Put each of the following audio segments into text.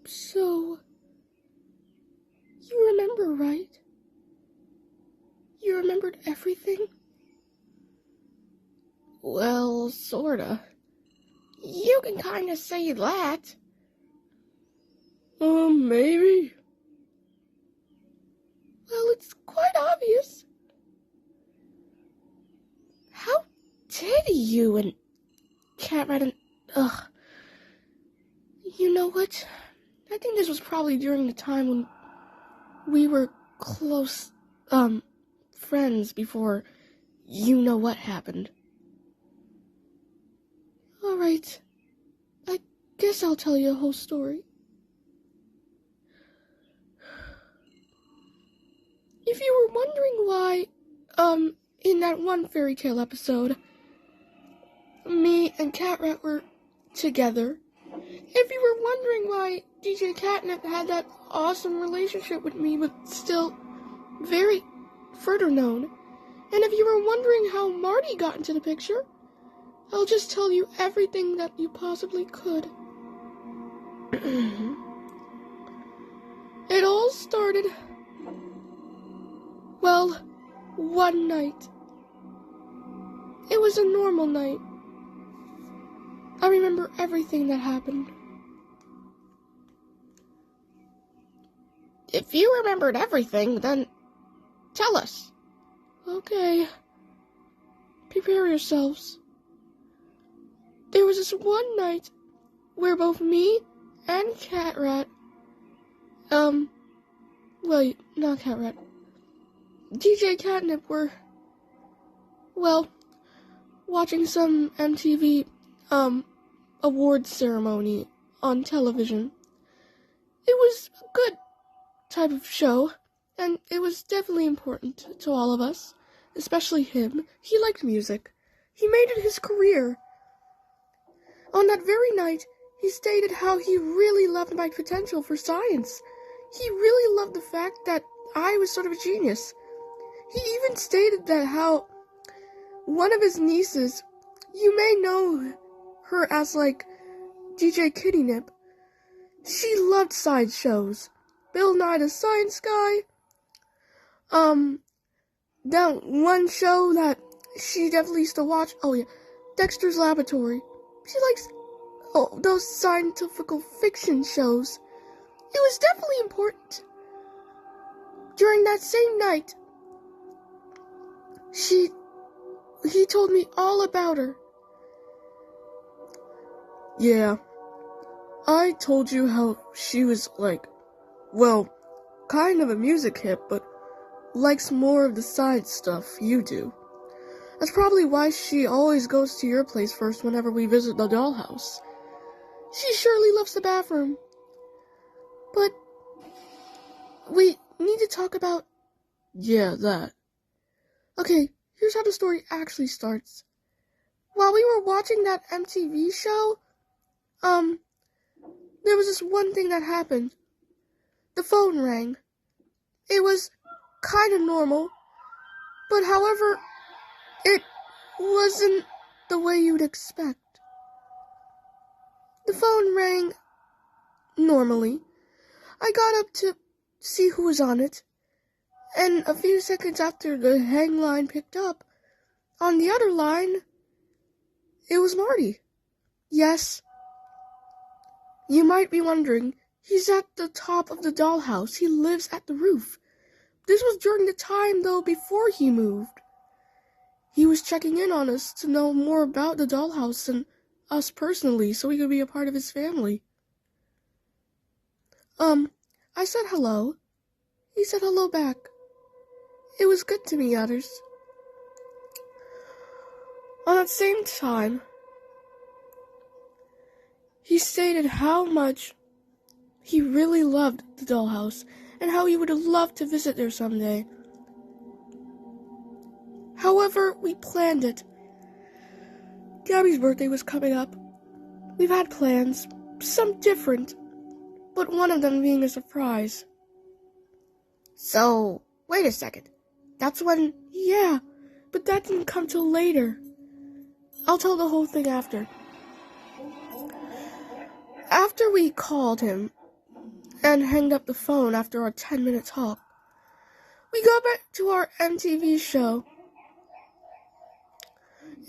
So, you remember, right? You remembered everything? Well, sorta. You can kinda say that. Maybe. Well, it's quite obvious. How did you and CatRat and... Ugh. You know what? I think this was probably during the time when we were close, friends before you know what happened. Alright. I guess I'll tell you a whole story. If you were wondering why, in that one fairy tale episode, me and CatRat were together, if you were wondering why DJ Catnip had that awesome relationship with me but still very further known, and if you were wondering how Marty got into the picture, I'll just tell you everything that you possibly could. It all started, well, one night. It was a normal night. I remember everything that happened. If you remembered everything, then tell us. Okay. Prepare yourselves. There was this one night where both me and CatRat, wait, not CatRat, DJ Catnip were, well, watching some MTV, awards ceremony on television. It was a good type of show, and it was definitely important to all of us, especially him. He liked music. He made it his career. On that very night, he stated how he really loved my potential for science. He really loved the fact that I was sort of a genius. He even stated that how one of his nieces, you may know her as like DJ Catnip, she loved science shows. Bill Nye the Science Guy. That one show that she definitely used to watch. Oh yeah, Dexter's Laboratory. She likes those scientific fiction shows. It was definitely important. During that same night, he told me all about her. Yeah, I told you how she was like, well, kind of a music hit, but likes more of the science stuff you do. That's probably why she always goes to your place first whenever we visit the Dollhouse. She surely loves the bathroom. But we need to talk about... Yeah, that. Okay, here's how the story actually starts. While we were watching that MTV show, there was this one thing that happened. The phone rang. It was kind of normal, but however, it wasn't the way you'd expect. The phone rang normally. I got up to see who was on it, and a few seconds after the hang line picked up, on the other line, it was Marty. Yes. You might be wondering, he's at the top of the dollhouse. He lives at the roof. This was during the time, though, before he moved. He was checking in on us to know more about the dollhouse and us personally, so we could be a part of his family. I said hello. He said hello back. It was good to meet others. On that same time, he stated how much he really loved the dollhouse and how he would have loved to visit there someday. However, we planned it. Gabby's birthday was coming up. We've had plans, some different, but one of them being a surprise. So, wait a second. That's when... Yeah, but that didn't come till later. I'll tell the whole thing after. After we called him, and hanged up the phone after our 10-minute talk. We go back to our MTV show.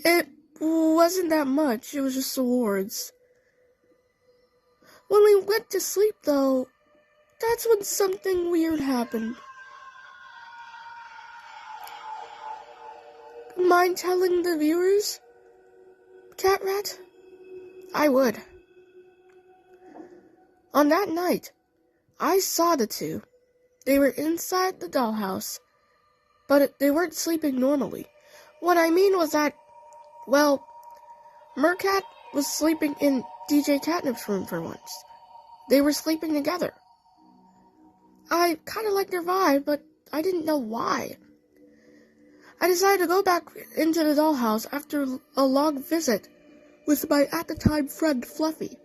It wasn't that much, it was just awards. When we went to sleep, though, that's when something weird happened. Mind telling the viewers, CatRat? I would. On that night, I saw the two. They were inside the dollhouse, but they weren't sleeping normally. What I mean was that, well, Mercat was sleeping in DJ Catnip's room for once. They were sleeping together. I kind of liked their vibe, but I didn't know why. I decided to go back into the dollhouse after a long visit with my at-the-time friend Fluffy.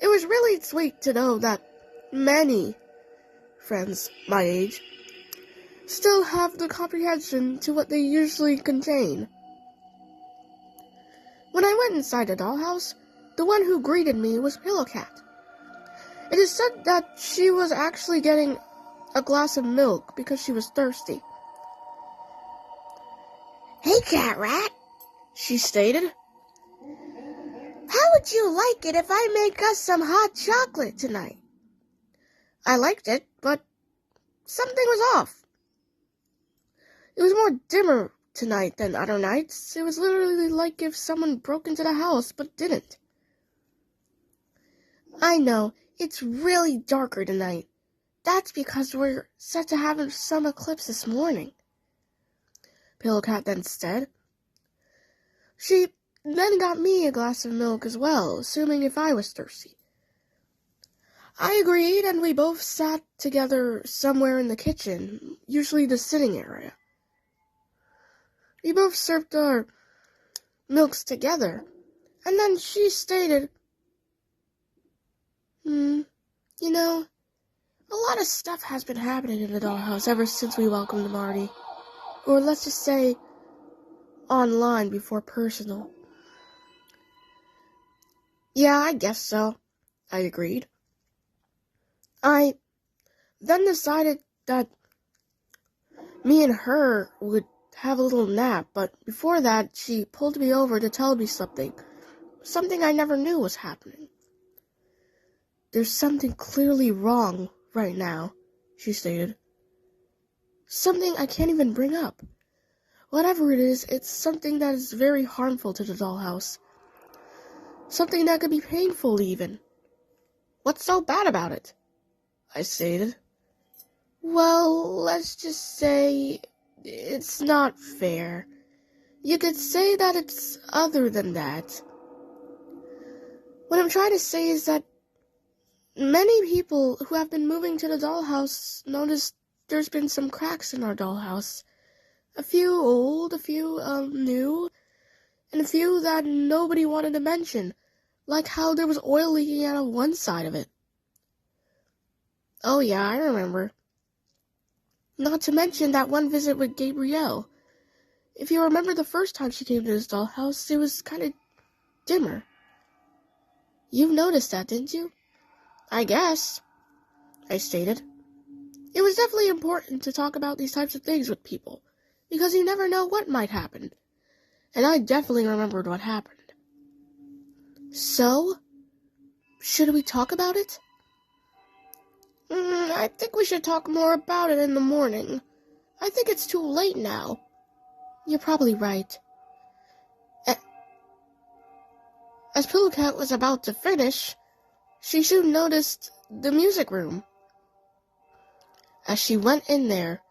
It was really sweet to know that many friends my age still have the comprehension to what they usually contain. When I went inside the dollhouse, the one who greeted me was PillowCat. It is said that she was actually getting a glass of milk because she was thirsty. "Hey, CatRat," she stated. "How would you like it if I make us some hot chocolate tonight?" I liked it, but something was off. It was more dimmer tonight than other nights. It was literally like if someone broke into the house but didn't. I know, it's really darker tonight. That's because we're set to have some eclipse this morning, PillowCat then said. She then got me a glass of milk as well, assuming if I was thirsty. I agreed, and we both sat together somewhere in the kitchen, usually the sitting area. We both served our milks together, and then she stated, you know, a lot of stuff has been happening in the dollhouse ever since we welcomed Marty. Or let's just say, online before personal. Yeah, I guess so, I agreed. I then decided that me and her would have a little nap, but before that, she pulled me over to tell me something I never knew was happening. There's something clearly wrong right now, she stated. Something I can't even bring up. Whatever it is, it's something that is very harmful to the dollhouse. Something that could be painful even. What's so bad about it? I stated. Well, let's just say it's not fair. You could say that it's other than that. What I'm trying to say is that many people who have been moving to the dollhouse noticed there's been some cracks in our dollhouse. A few old, a few new, and a few that nobody wanted to mention, like how there was oil leaking out of one side of it. Oh yeah, I remember. Not to mention that one visit with Gabrielle. If you remember the first time she came to this dollhouse, it was kind of dimmer. You've noticed that, didn't you? I guess, I stated. It was definitely important to talk about these types of things with people, because you never know what might happen. And I definitely remembered what happened. So, should we talk about it? I think we should talk more about it in the morning. I think it's too late now. You're probably right. As PillowCat was about to finish, she soon noticed the music room. As she went in there,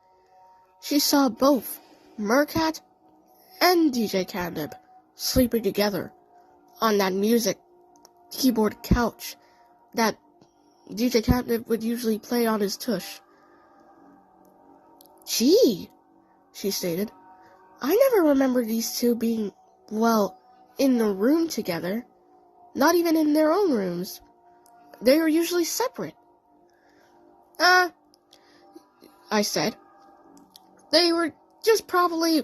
she saw both Mercat and DJ Catnip sleeping together on that music keyboard couch that DJ Catnip would usually play on his tush. Gee, she stated, I never remember these two being, well, in the room together. Not even in their own rooms. They were usually separate. I said. They were just probably,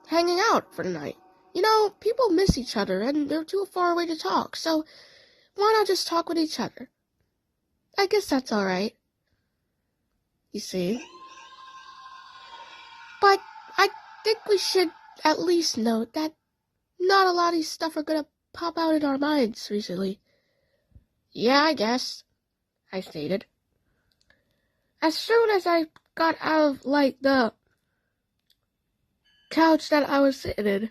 hanging out for the night. You know, people miss each other and they're too far away to talk, so why not just talk with each other? I guess that's alright. You see? But I think we should at least note that not a lot of these stuff are gonna pop out in our minds recently. Yeah, I guess, I stated. As soon as I got out of, the couch that I was sitting in,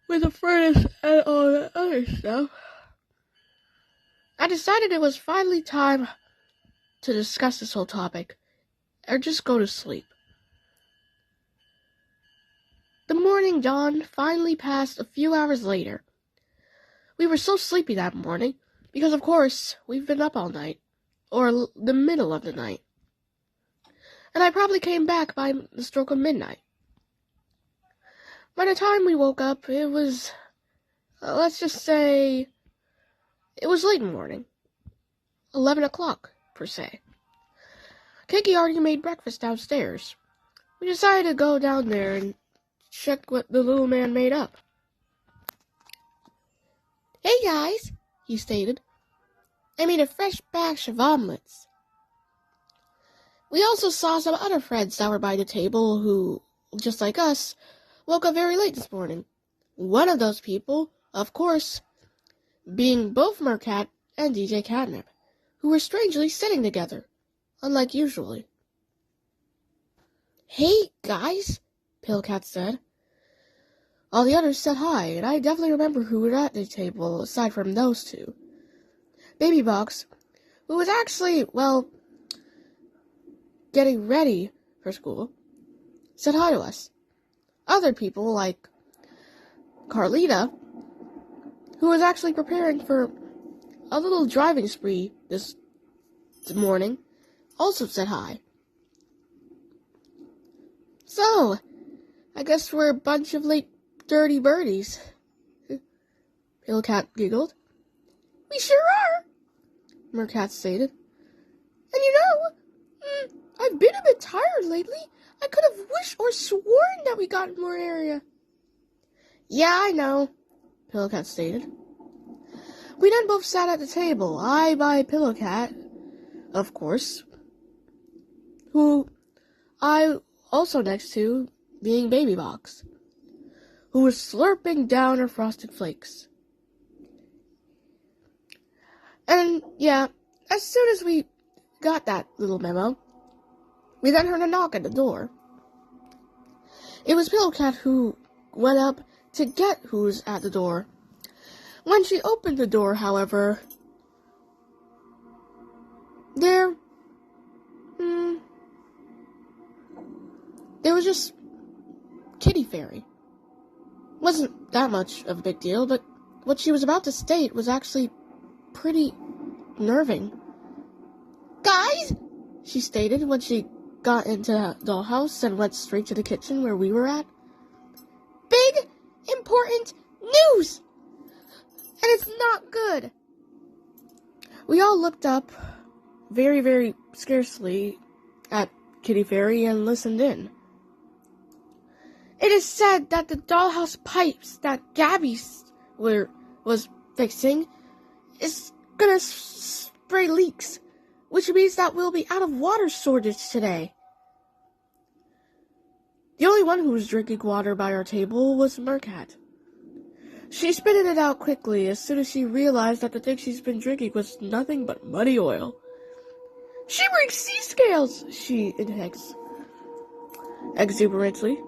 with the furnace and all the other stuff, I decided it was finally time to discuss this whole topic, or just go to sleep. The morning dawn finally passed a few hours later. We were so sleepy that morning, because of course, we've been up all night, or the middle of the night. And I probably came back by the stroke of midnight. By the time we woke up, it was, let's just say, it was late in the morning. 11 o'clock, per se. Kiki already made breakfast downstairs. We decided to go down there and check what the little man made up. Hey guys, he stated. I made a fresh batch of omelets. We also saw some other friends that were by the table who, just like us, woke up very late this morning. One of those people, of course, being both Mercat and DJ Catnip, who were strangely sitting together, unlike usually. Hey, guys, PillowCat said. All the others said hi, and I definitely remember who was at the table aside from those two. Baby Box, who was actually, getting ready for school, said hi to us. Other people, like Carlita, who was actually preparing for a little driving spree this morning, also said hi. So, I guess we're a bunch of late dirty birdies. PillowCat giggled. We sure are, Mercat stated. And I've been a bit tired lately. I could have wished or sworn that we got more area. Yeah, I know, PillowCat stated. We then both sat at the table, I by PillowCat, of course, who I also next to being Baby Box, who was slurping down her frosted flakes. And, yeah, as soon as we got that little memo, we then heard a knock at the door. It was PillowCat who went up to get who's at the door. When she opened the door, however, there was just Kitty Fairy. Wasn't that much of a big deal, but what she was about to state was actually pretty unnerving. Guys, she stated when she got into the dollhouse and went straight to the kitchen where we were at. Big, important news! And it's not good. We all looked up very, very scarcely at Kitty Fairy and listened in. It is said that the dollhouse pipes that Gabby was fixing is gonna spray leaks, which means that we'll be out of water shortage today. The only one who was drinking water by our table was Mercat. She spit it out quickly as soon as she realized that the thing she's been drinking was nothing but muddy oil. Shimmering sea scales, she inhales exuberantly.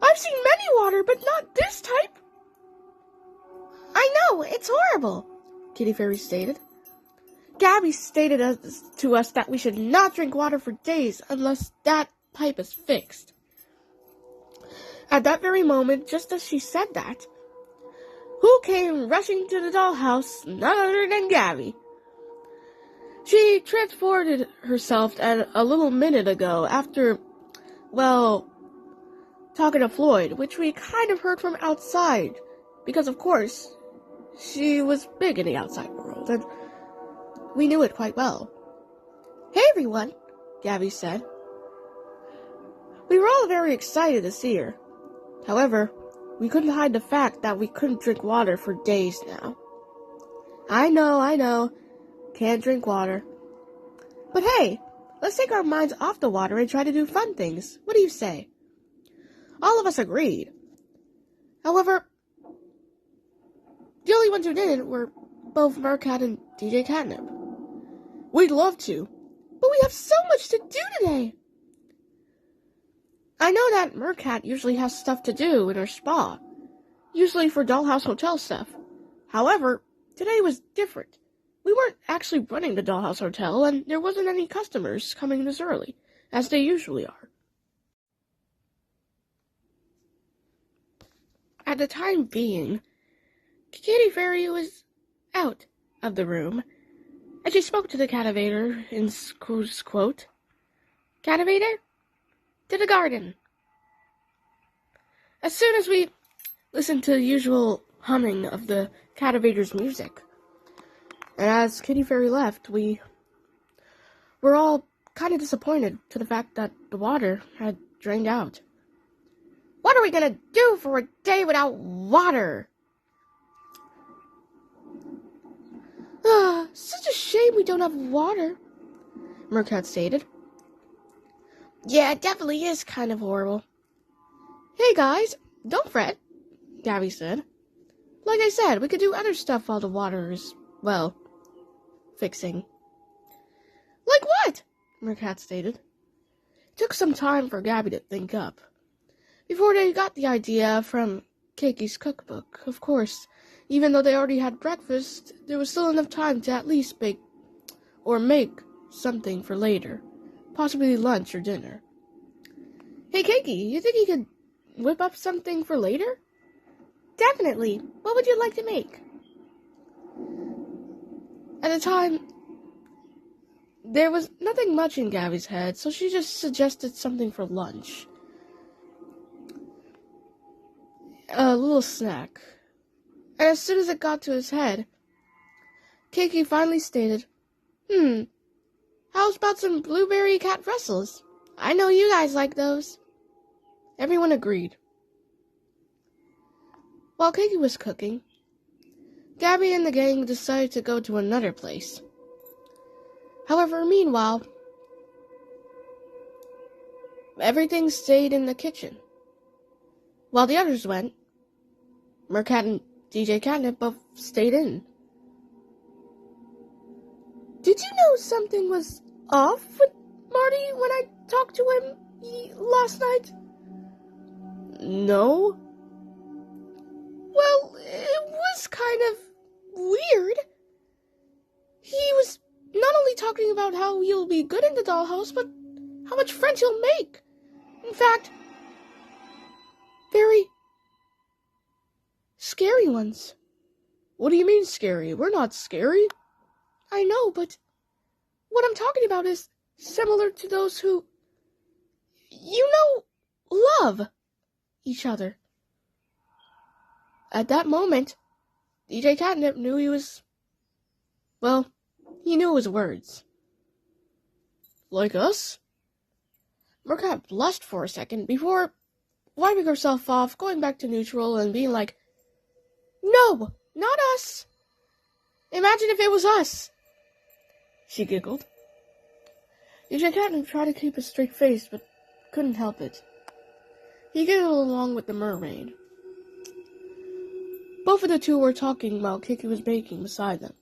I've seen many water, but not this type. I know, it's horrible, Kitty Fairy stated. Gabby stated to us that we should not drink water for days unless that pipe is fixed. At that very moment, just as she said that, who came rushing to the dollhouse? None other than Gabby. She transported herself a little minute ago after, talking to Floyd, which we kind of heard from outside, because of course, she was big in the outside world, and we knew it quite well. Hey everyone, Gabby said. We were all very excited to see her. However, we couldn't hide the fact that we couldn't drink water for days now. I know, can't drink water. But hey, let's take our minds off the water and try to do fun things. What do you say? All of us agreed. However, the only ones who didn't were both Mercat and DJ Catnip. We'd love to, but we have so much to do today. I know that Mercat usually has stuff to do in her spa, usually for Dollhouse Hotel stuff. However, today was different. We weren't actually running the Dollhouse Hotel, and there wasn't any customers coming this early, as they usually are. At the time being, Kitty Fairy was out of the room, and she spoke to the Cativator in quote, "Cativator, to the garden." As soon as we listened to the usual humming of the Cativator's music, and as Kitty Fairy left, we were all kind of disappointed to the fact that the water had drained out. What are we gonna do for a day without water? Such a shame we don't have water, Mercat stated. Yeah, it definitely is kind of horrible. Hey guys, don't fret, Gabby said. Like I said, we could do other stuff while the water is, well, fixing. Like what? Mercat stated. It took some time for Gabby to think up. Before they got the idea from Keki's cookbook, of course. Even though they already had breakfast, there was still enough time to at least bake or make something for later. Possibly lunch or dinner. Hey Keki, you think you could whip up something for later? Definitely. What would you like to make? At the time, there was nothing much in Gabby's head, so she just suggested something for lunch. A little snack. And as soon as it got to his head, Kiki finally stated, How's about some blueberry cat Brussels? I know you guys like those. Everyone agreed. While Kiki was cooking, Gabby and the gang decided to go to another place. However, meanwhile, everything stayed in the kitchen. While the others went, Mercat and DJ Catnip both stayed in. Did you know something was off with Marty when I talked to him last night? No. Well, it was kind of weird. He was not only talking about how he'll be good in the dollhouse, but how much friends he'll make. In fact, very scary ones. What do you mean scary? We're not scary. I know, but what I'm talking about is similar to those who, love each other. At that moment, DJ Catnip knew he knew his words. Like us? Mercat blushed for a second before wiping herself off, going back to neutral and being like, No, not us. Imagine if it was us. She giggled. DJ Catnip tried to keep a straight face, but couldn't help it. He giggled along with the mermaid. Both of the two were talking while Kiki was baking beside them.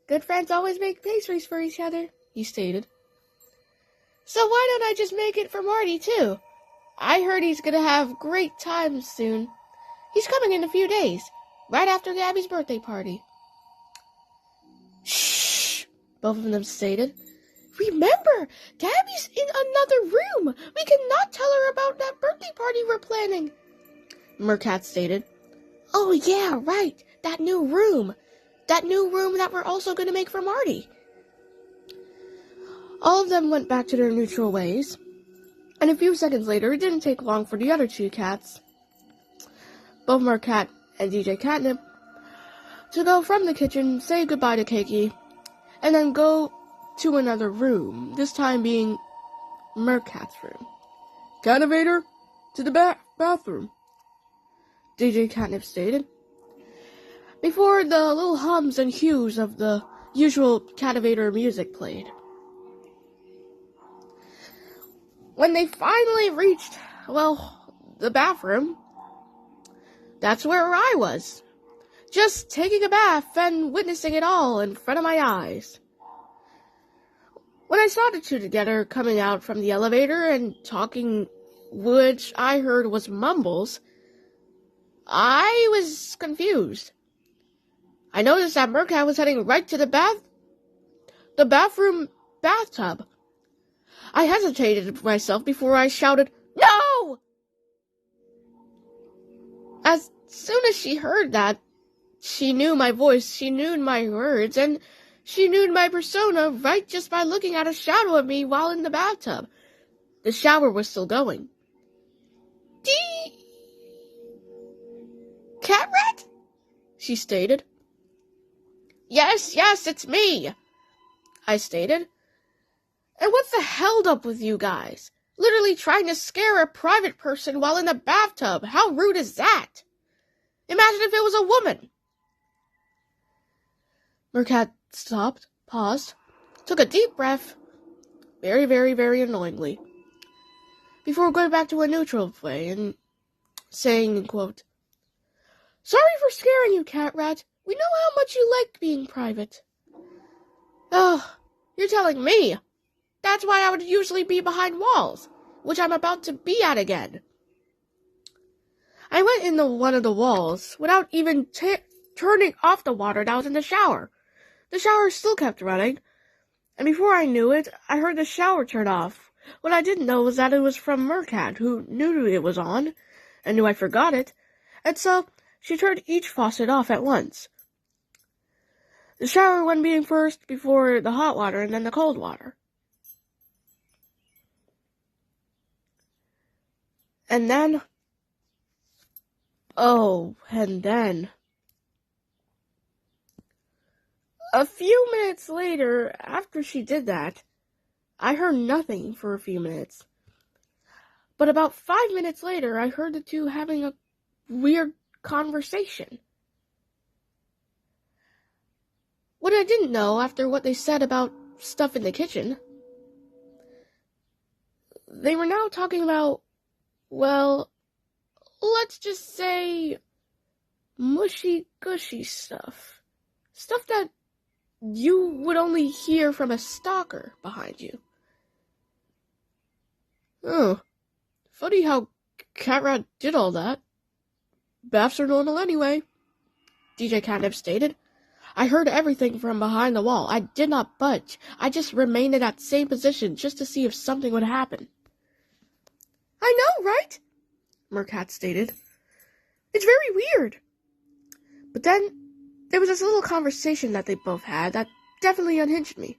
Good friends always make pastries for each other, he stated. So why don't I just make it for Marty, too? I heard he's gonna have great times soon. He's coming in a few days, right after Gabby's birthday party. Shh, both of them stated. Remember, Gabby's in another room. We cannot tell her about that birthday party we're planning, Mercat stated. Oh yeah, right, that new room that we're also going to make for Marty. All of them went back to their neutral ways, and a few seconds later, it didn't take long for the other two cats, both Mercat and DJ Catnip, to go from the kitchen, say goodbye to Kiki, and then go to another room, this time being Mercat's room. Cativator, to the bathroom, DJ Catnip stated. Before the little hums and hues of the usual Cativator music played. When they finally reached, the bathroom, that's where I was. Just taking a bath and witnessing it all in front of my eyes. When I saw the two together coming out from the elevator and talking, which I heard was mumbles, I was confused. I noticed that Mercat was heading right to the bathroom bathtub. I hesitated myself before I shouted, "No!" As soon as she heard that, she knew my voice, she knew my words, and she knew my persona right just by looking at a shadow of me while in the bathtub. The shower was still going. "CatRat?" she stated. Yes, it's me," I stated. "And what's the held up with you guys? Literally trying to scare a private person while in the bathtub. How rude is that? Imagine if it was a woman." Mercat stopped, paused, took a deep breath, very, very, very annoyingly, before going back to a neutral way and saying, in quote, "Sorry for scaring you, CatRat. We know how much you like being private." "Oh, you're telling me. That's why I would usually be behind walls, which I'm about to be at again." I went into one of the walls without even turning off the water that was in the shower. The shower still kept running, and before I knew it, I heard the shower turn off. What I didn't know was that it was from Mercat, who knew it was on, and knew I forgot it, and so she turned each faucet off at once. The shower one being first before the hot water and then the cold water. And then, a few minutes later, after she did that, I heard nothing for a few minutes. But about 5 minutes later, I heard the two having a weird conversation. What I didn't know after what they said about stuff in the kitchen, they were now talking about, let's just say, mushy-gushy stuff. Stuff that you would only hear from a stalker behind you. Oh, funny how CatRat did all that. Baths are normal anyway, DJ Catnip stated. I heard everything from behind the wall. I did not budge. I just remained in that same position just to see if something would happen. "I know, right?" Mercat stated. "It's very weird." But then there was this little conversation that they both had that definitely unhinged me.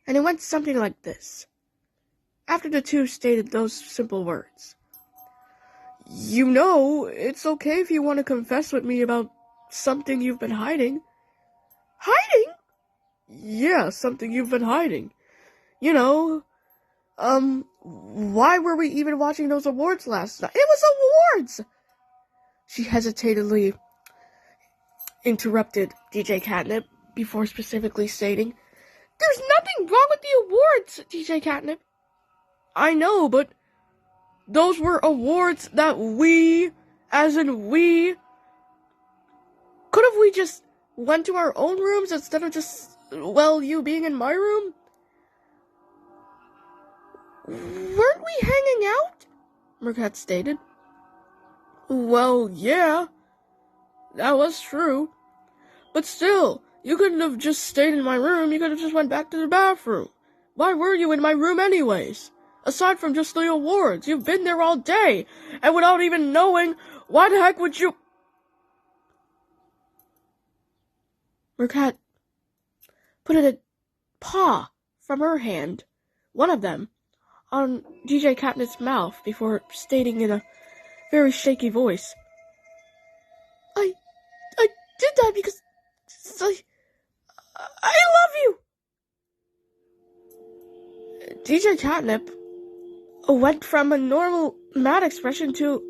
And it went something like this. After the two stated those simple words. "You know, it's okay if you want to confess with me about something you've been hiding." "Hiding?" "Yeah, something you've been hiding. You know, why were we even watching those awards last night?" "It was awards!" She hesitantly interrupted DJ Catnip before specifically stating, "There's nothing wrong with the awards, DJ Catnip." "I know, but those were awards that we, as in we, could have we just went to our own rooms instead of just, you being in my room?" "Weren't we hanging out?" Mercat stated. Yeah, that was true. But still, you couldn't have just stayed in my room. You could have just went back to the bathroom. Why were you in my room anyways? Aside from just the awards, you've been there all day, and without even knowing, why the heck would you... Mercat put a paw from her hand, one of them, on DJ Catnip's mouth before stating in a very shaky voice, I did that because I love you." DJ Catnip went from a normal mad expression to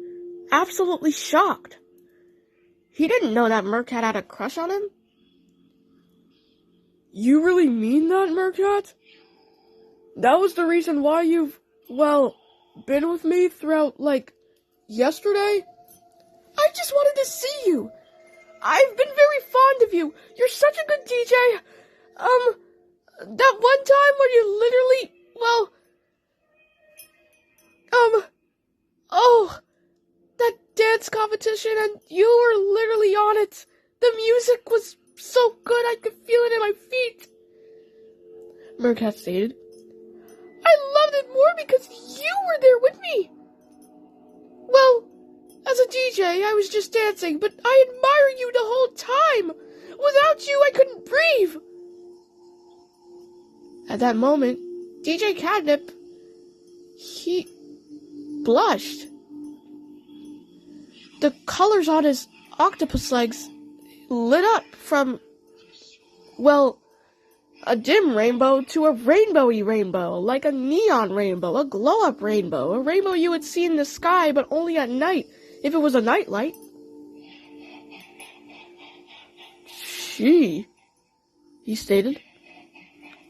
absolutely shocked. He didn't know that Mercat had a crush on him. You really mean that, Mercat? That was the reason why you've, been with me throughout, yesterday? I just wanted to see you. I've been very fond of you. You're such a good DJ. That one time when you literally, that dance competition and you were literally on it. The music was so good I could feel it in my feet. Mercat stated, I loved it more because you were there with me. Well, as a DJ, I was just dancing, but I admire you the whole time. Without you, I couldn't breathe. At that moment, DJ Catnip, he blushed. The colors on his octopus legs lit up from, a dim rainbow to a rainbowy rainbow, like a neon rainbow, a glow-up rainbow, a rainbow you would see in the sky, but only at night, if it was a nightlight. Gee, he stated,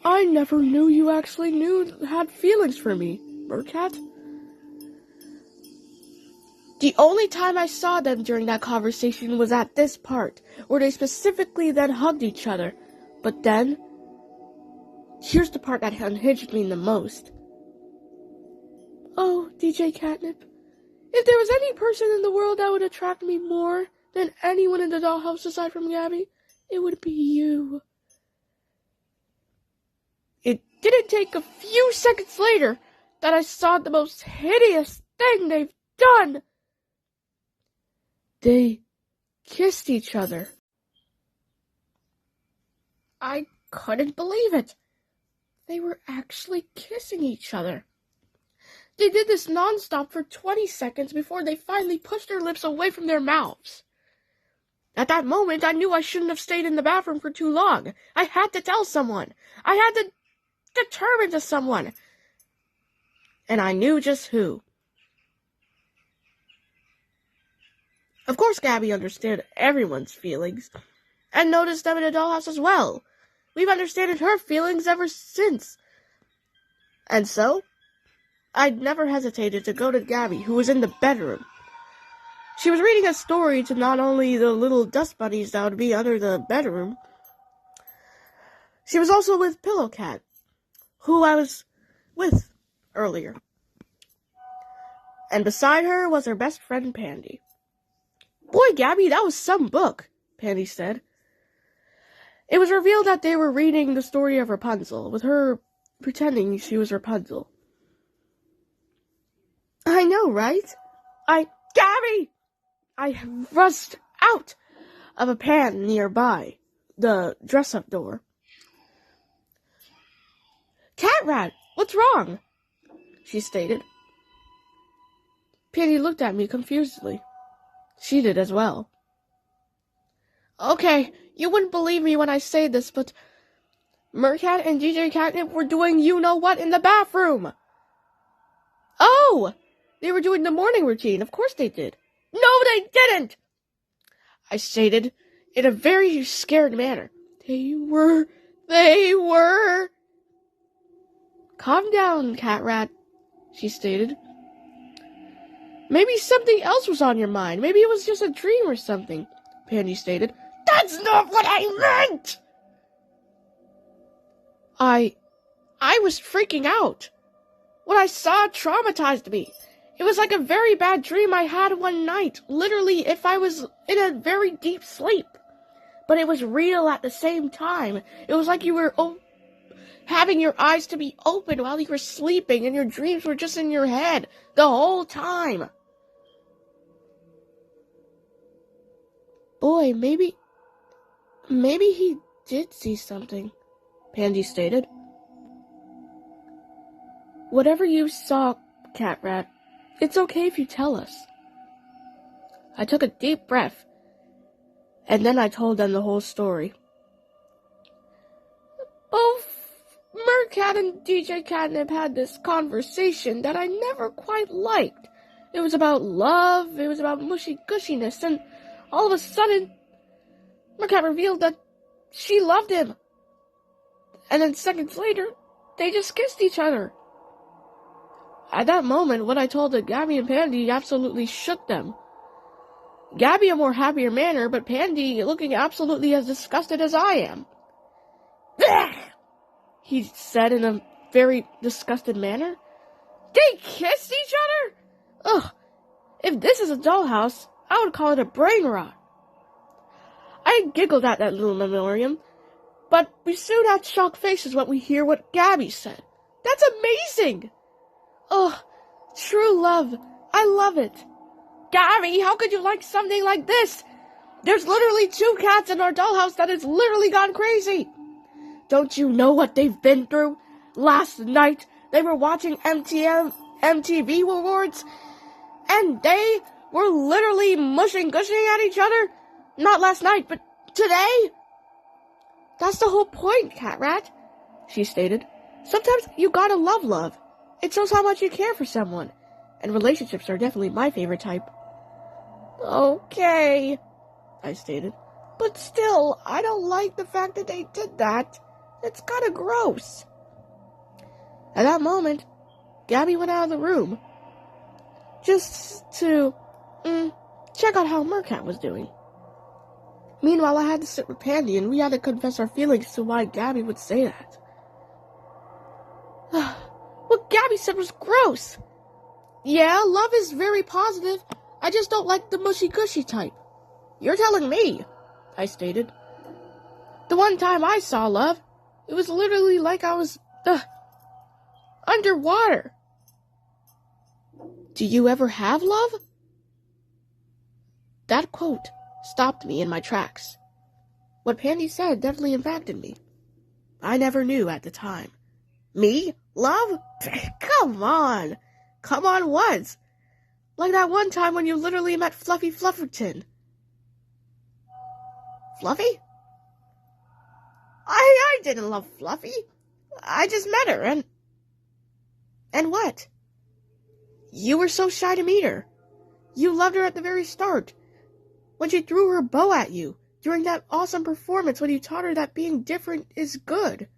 I never knew you actually had feelings for me, Mercat. The only time I saw them during that conversation was at this part, where they specifically then hugged each other. But then, here's the part that unhinged me the most. Oh, DJ Catnip, if there was any person in the world that would attract me more than anyone in the Dollhouse aside from Gabby, it would be you. It didn't take a few seconds later that I saw the most hideous thing they've done. They kissed each other. I couldn't believe it. They were actually kissing each other. They did this nonstop for 20 seconds before they finally pushed their lips away from their mouths. At that moment, I knew I shouldn't have stayed in the bathroom for too long. I had to tell someone. I had to determine to someone. And I knew just who. Of course, Gabby understood everyone's feelings, and noticed them in the Dollhouse as well. We've understood her feelings ever since. And so, I'd never hesitated to go to Gabby, who was in the bedroom. She was reading a story to not only the little dust bunnies that would be under the bedroom, she was also with PillowCat, who I was with earlier. And beside her was her best friend, Pandy. Boy, Gabby, that was some book, Pandy said. It was revealed that they were reading the story of Rapunzel, with her pretending she was Rapunzel. I know, right? Gabby! I rushed out of a pan nearby, the dress-up door. CatRat, what's wrong? She stated. Pandy looked at me confusedly. She did as well. Okay, you wouldn't believe me when I say this, but Mercat and DJ Catnip were doing you-know-what in the bathroom. Oh! They were doing the morning routine. Of course they did. No, they didn't! I stated in a very scared manner. They were. Calm down, CatRat, she stated. Maybe something else was on your mind. Maybe it was just a dream or something, Pandy stated. That's not what I meant! I was freaking out. What I saw traumatized me. It was like a very bad dream I had one night. Literally, if I was in a very deep sleep. But it was real at the same time. It was like you were having your eyes to be open while you were sleeping, and your dreams were just in your head the whole time. Boy, maybe he did see something, Pandy stated. Whatever you saw, CatRat, it's okay if you tell us. I took a deep breath, and then I told them the whole story. Both Mercat and DJ Catnip had this conversation that I never quite liked. It was about love, it was about mushy-gushiness, and all of a sudden, Mercat revealed that she loved him. and then seconds later, they just kissed each other. At that moment, what I told to Gabby and Pandy absolutely shook them. Gabby a more happier manner, but Pandy looking absolutely as disgusted as I am. Blech! He said in a very disgusted manner. They kissed each other? Ugh, if this is a dollhouse, I would call it a brain rot. I giggled at that little memoriam, but we soon had shocked faces when we hear what Gabby said. That's amazing! Ugh, true love. I love it. Gabby, how could you like something like this? There's literally 2 cats in our dollhouse that has literally gone crazy. Don't you know what they've been through? Last night, they were watching MTV Awards, and they were literally gushing at each other. Not last night, but today. That's the whole point, CatRat, she stated. Sometimes you gotta love. It shows how much you care for someone, and relationships are definitely my favorite type. Okay, I stated, but still, I don't like the fact that they did that. It's kinda gross. At that moment, Gabby went out of the room, just to check out how Mercat was doing. Meanwhile, I had to sit with Pandy, and we had to confess our feelings to why Gabby would say that. What Gabby said was gross. Yeah, love is very positive. I just don't like the mushy-gushy type. You're telling me, I stated. The one time I saw love, it was literally like I was, underwater. Do you ever have love? That quote stopped me in my tracks. What Pandy said definitely impacted me. I never knew at the time. Me? Love? Come on once. Like that one time when you literally met Fluffy Flufferton. Fluffy? I didn't love Fluffy. I just met her and what? You were so shy to meet her. You loved her at the very start, when she threw her bow at you during that awesome performance when you taught her that being different is good.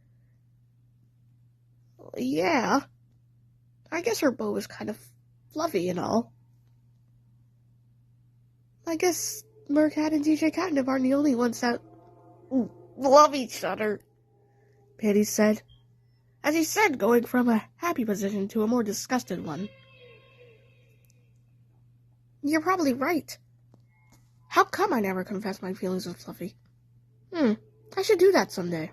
Yeah, I guess her bow was kind of fluffy and all. I guess Mercat and DJ Catnip aren't the only ones that love each other, Pandy said, as he said, going from a happy position to a more disgusted one. You're probably right. How come I never confessed my feelings with Fluffy? I should do that someday.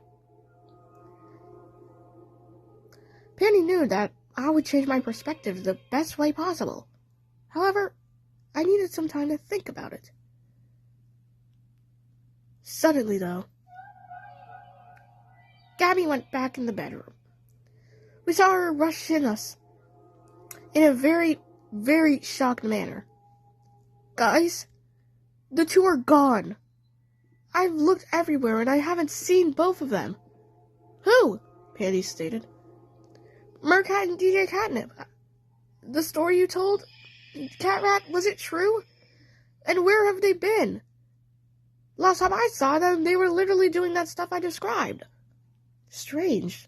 Pandy knew that I would change my perspective the best way possible. However, I needed some time to think about it. Suddenly, though, Gabby went back in the bedroom. We saw her rush in us in a very, very shocked manner. Guys, the 2 are gone. I've looked everywhere and I haven't seen both of them. Who? Pandy stated. Mercat and DJ Catnip. The story you told, CatRat, was it true? And where have they been? Last time I saw them, they were literally doing that stuff I described. Strange.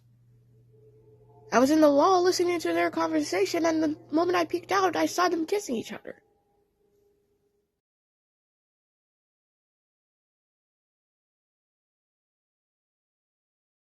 I was in the wall listening to their conversation, and the moment I peeked out, I saw them kissing each other.